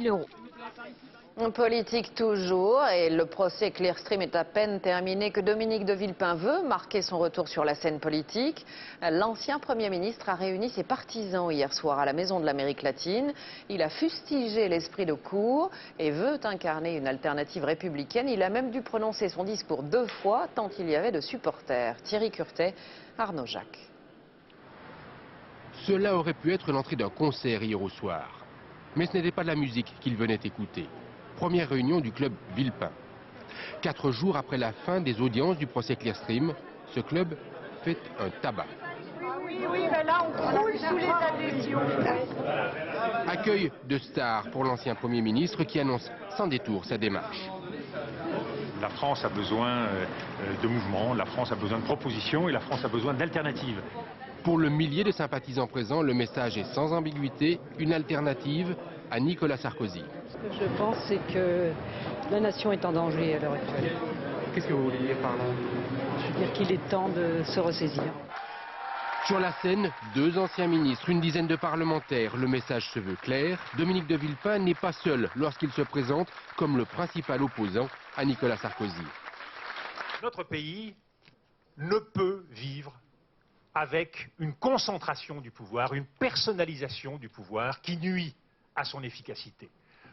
000 €. Politique toujours, et le procès Clearstream est à peine terminé que Dominique de Villepin veut marquer son retour sur la scène politique. L'ancien Premier ministre a réuni ses partisans hier soir à la Maison de l'Amérique latine. Il a fustigé l'esprit de cour et veut incarner une alternative républicaine. Il a même dû prononcer son discours 2 fois, tant il y avait de supporters. Thierry Curtet, Arnaud Jacques. Cela aurait pu être l'entrée d'un concert hier au soir. Mais ce n'était pas de la musique qu'il venait écouter. Première réunion du club Villepin. 4 jours après la fin des audiences du procès Clearstream, ce club fait un tabac. Oui, mais là on croule sous les adhésions. Accueil de stars pour l'ancien Premier ministre qui annonce sans détour sa démarche. La France a besoin de mouvements, la France a besoin de propositions et la France a besoin d'alternatives. Pour le millier de sympathisants présents, le message est sans ambiguïté, une alternative à Nicolas Sarkozy. Ce que je pense, c'est que la nation est en danger à l'heure actuelle. Qu'est-ce que vous voulez dire par là? Je veux dire qu'il est temps de se ressaisir. Sur la scène, 2 anciens ministres, une dizaine de parlementaires. Le message se veut clair. Dominique de Villepin n'est pas seul lorsqu'il se présente comme le principal opposant à Nicolas Sarkozy. Notre pays ne peut vivre avec une concentration du pouvoir, une personnalisation du pouvoir qui nuit à son efficacité.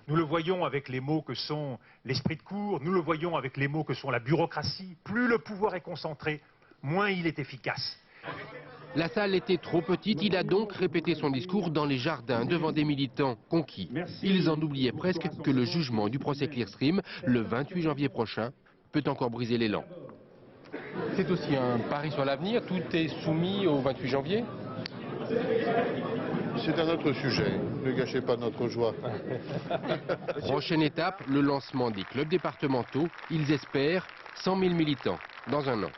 Nous le voyons avec les mots que sont l'esprit de cour, nous le voyons avec les mots que sont la bureaucratie. Plus le pouvoir est concentré, moins il est efficace. La salle était trop petite, il a donc répété son discours dans les jardins devant des militants conquis. Ils en oubliaient presque que le jugement du procès Clearstream, le 28 janvier prochain, peut encore briser l'élan. C'est aussi un pari sur l'avenir, tout est soumis au 28 janvier? C'est un autre sujet, ne gâchez pas notre joie. Prochaine étape, le lancement des clubs départementaux. Ils espèrent 100 000 militants dans un an.